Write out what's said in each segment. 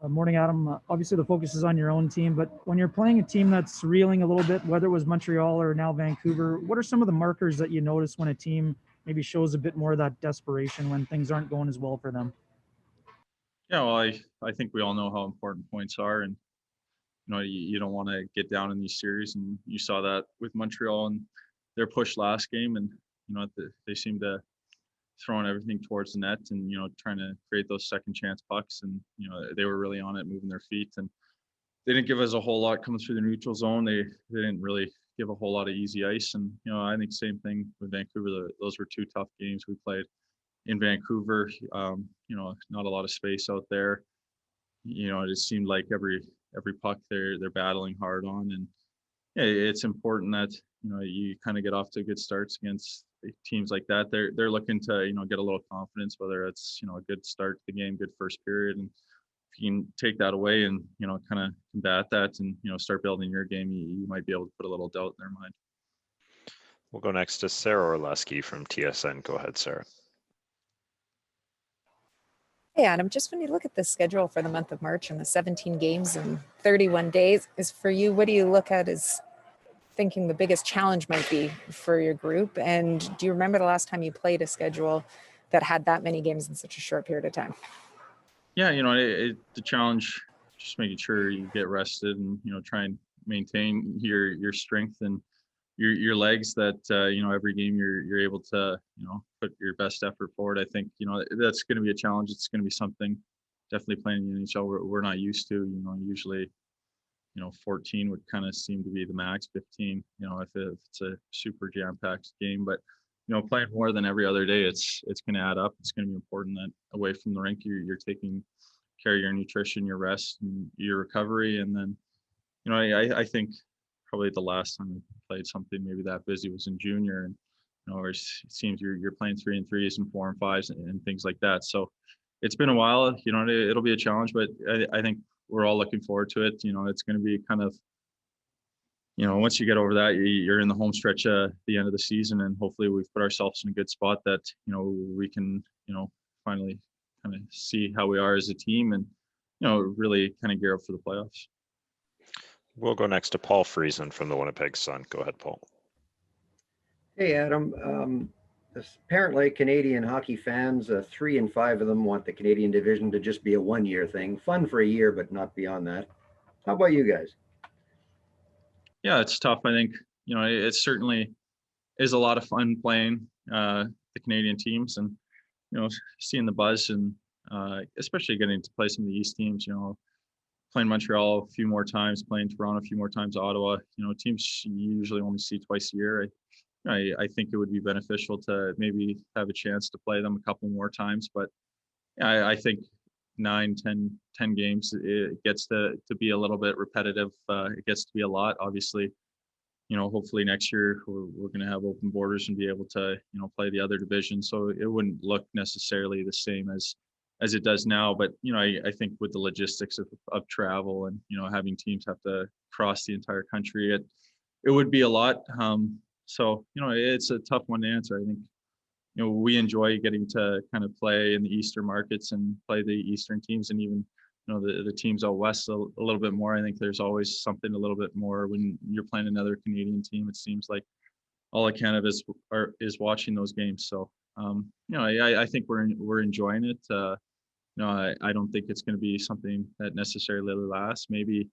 Morning, Adam. Obviously, the focus is on your own team, but when you're playing a team that's reeling a little bit, whether it was Montreal or now Vancouver, what are some of the markers that you notice when a team maybe shows a bit more of that desperation when things aren't going as well for them? Yeah, well, I think we all know how important points are, and you don't want to get down in these series, and you saw that with Montreal and their push last game, and they seem to throwing everything towards the net, and trying to create those second chance pucks, and they were really on it, moving their feet, and they didn't give us a whole lot coming through the neutral zone. They didn't really give a whole lot of easy ice, and I think same thing with Vancouver. Those were two tough games we played in Vancouver. Not a lot of space out there. It just seemed like every puck they're battling hard on, and yeah, it's important that you kind of get off to good starts against teams like that. They're looking to get a little confidence, whether it's a good start to the game, good first period, and if you can take that away and kind of combat that and start building your game, you might be able to put a little doubt in their mind. We'll go next to Sarah Orleski from TSN. Go ahead, Sarah. Hey, Adam, just when you look at the schedule for the month of March and the 17 games in 31 days, is for you, what do you look at as thinking the biggest challenge might be for your group? And do you remember the last time you played a schedule that had that many games in such a short period of time? Yeah, the challenge, just making sure you get rested and, try and maintain your strength and your legs, that every game you're able to put your best effort forward. I think that's going to be a challenge. It's going to be something definitely playing in the NHL we're not used to. Usually 14 would kind of seem to be the max. 15 if it's a super jam-packed game, but playing more than every other day, it's going to add up. It's going to be important that away from the rink you're taking care of your nutrition, your rest, and your recovery. And then I think probably the last time I played something maybe that busy was in junior, and where it seems you're playing 3-3s and 4 and 5s and things like that. So it's been a while. It'll be a challenge, but I think we're all looking forward to it. It's going to be kind of once you get over that, you're in the home stretch at the end of the season, and hopefully we've put ourselves in a good spot that we can finally kind of see how we are as a team, and really kind of gear up for the playoffs. We'll go next to Paul Friesen from the Winnipeg Sun. Go ahead, Paul. Hey, Adam. Apparently, Canadian hockey fans, 3 and 5 of them want the Canadian division to just be a one-year thing. Fun for a year, but not beyond that. How about you guys? Yeah, it's tough. I think, it certainly is a lot of fun playing the Canadian teams, and, seeing the buzz, and especially getting to play some of the East teams, playing Montreal a few more times, playing Toronto a few more times, Ottawa, teams you usually only see twice a year. I think it would be beneficial to maybe have a chance to play them a couple more times, but I think 9, 10 games, it gets to be a little bit repetitive. It gets to be a lot. Obviously, hopefully next year we're going to have open borders and be able to, play the other divisions. So it wouldn't look necessarily the same as it does now. But, I think with the logistics of travel and, having teams have to cross the entire country, it would be a lot. So, it's a tough one to answer. I think, we enjoy getting to kind of play in the Eastern markets and play the Eastern teams, and even, the teams out West a little bit more. I think there's always something a little bit more when you're playing another Canadian team. It seems like all of Canada is watching those games. So, I think we're enjoying it. I don't think it's going to be something that necessarily lasts. Maybe,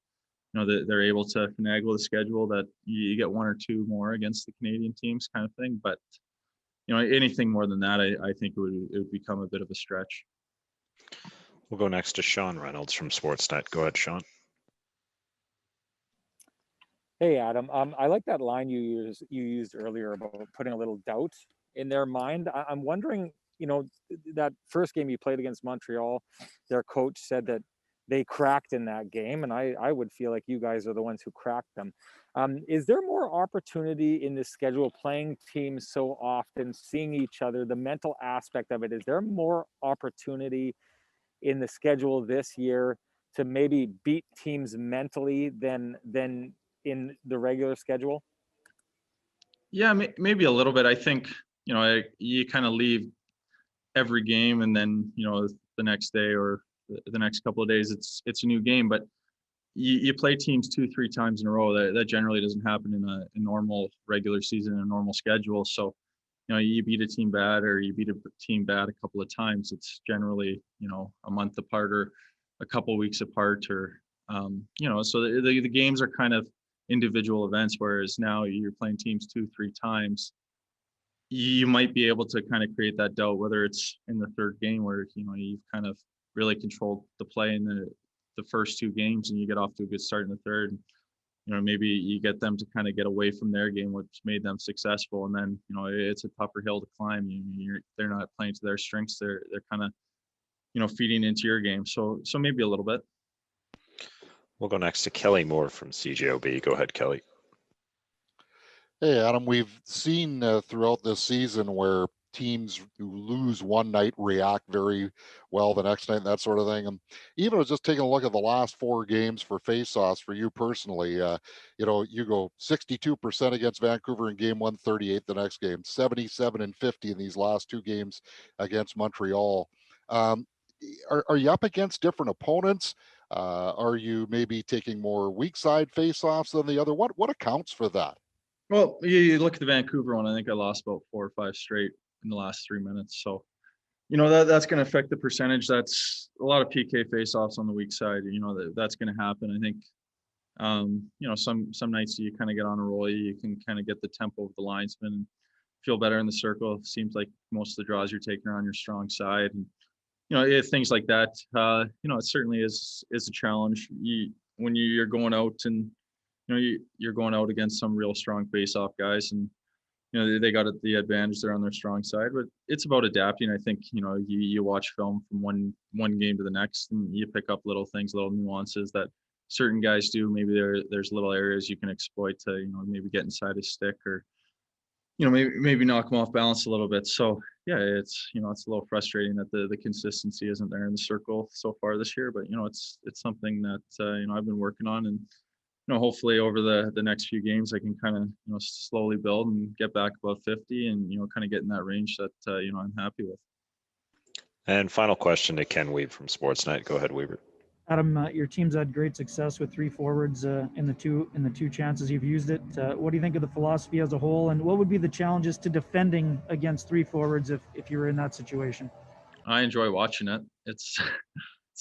that they're able to finagle the schedule, that you get 1 or 2 more against the Canadian teams kind of thing. But, anything more than that, I think it would become a bit of a stretch. We'll go next to Sean Reynolds from Sportsnet. Go ahead, Sean. Hey, Adam. I like that line you used earlier about putting a little doubt in their mind. I'm wondering, that first game you played against Montreal, their coach said that they cracked in that game, and I would feel like you guys are the ones who cracked them. Is there more opportunity in this schedule, playing teams so often, seeing each other, the mental aspect of it? Is there more opportunity in the schedule this year to maybe beat teams mentally than in the regular schedule? Yeah, maybe a little bit. I think, you kind of leave every game, and then, the next day or the next couple of days, it's a new game, but you play teams 2-3 times in a row. That generally doesn't happen in a normal regular season, a normal schedule. So, you beat a team bad or you beat a team bad a couple of times. It's generally, a month apart or a couple weeks apart, or, so the games are kind of individual events, whereas now you're playing teams 2-3 times. You might be able to kind of create that doubt, whether it's in the third game where, you've kind of really controlled the play in the first two games and you get off to a good start in the third. Maybe you get them to kind of get away from their game, which made them successful. And then, it's a tougher hill to climb. They're not playing to their strengths. They're kind of, feeding into your game. So maybe a little bit. We'll go next to Kelly Moore from CJOB. Go ahead, Kelly. Hey, Adam, we've seen throughout this season where teams who lose one night react very well the next night and that sort of thing. And even I was just taking a look at the last 4 games for faceoffs for you personally. You go 62% against Vancouver in game 1, 38 the next game, 77 and 50 in these last 2 games against Montreal. Are you up against different opponents? Are you maybe taking more weak side faceoffs than the other? What accounts for that? Well, you look at the Vancouver one. I think I lost about 4 or 5 straight in the last 3 minutes. So, that's going to affect the percentage. That's a lot of PK faceoffs on the weak side. That's going to happen. I think, some nights you kind of get on a roll. You can kind of get the tempo of the linesman and feel better in the circle. It seems like most of the draws you're taking are on your strong side, and things like that. It certainly is a challenge. When you're going out and you're going out against some real strong face-off guys, and they got the advantage there on their strong side. But it's about adapting. I think you watch film from one game to the next, and you pick up little things, little nuances that certain guys do. Maybe there's little areas you can exploit to maybe get inside his stick, or maybe knock him off balance a little bit. So yeah, it's it's a little frustrating that the consistency isn't there in the circle so far this year. But it's something that I've been working on, and hopefully over the next few games, I can kind of, slowly build and get back above 50 and, kind of get in that range that, I'm happy with. And final question to Ken Weaver from Sportsnet. Go ahead, Weaver. Adam, your team's had great success with 3 forwards in the two chances you've used it. What do you think of the philosophy as a whole, and what would be the challenges to defending against 3 forwards if you were in that situation? I enjoy watching it. It's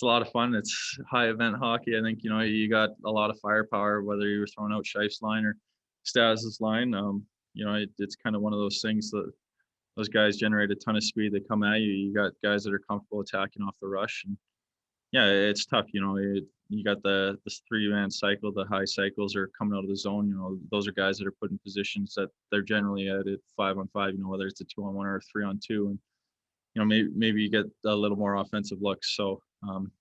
a lot of fun. It's high event hockey. I think, you got a lot of firepower, whether you were throwing out Scheif's line or Stas's line. It's kind of one of those things that those guys generate a ton of speed. They come at you. You got guys that are comfortable attacking off the rush. And yeah, it's tough. You got this 3-man cycle. The high cycles are coming out of the zone. Those are guys that are put in positions that they're generally at 5-on-5, whether it's a 2-on-1 or a 3-on-2. And, maybe you get a little more offensive looks. So,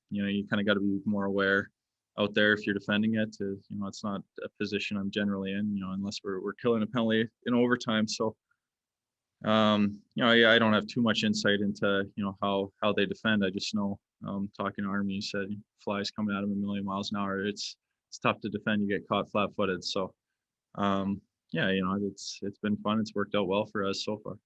you kind of got to be more aware out there if you're defending it. It's not a position I'm generally in, unless we're killing a penalty in overtime. So, I don't have too much insight into, how they defend. I just know, talking to Army, you said flies coming at him a million miles an hour. It's tough to defend. You get caught flat-footed. So, it's been fun. It's worked out well for us so far.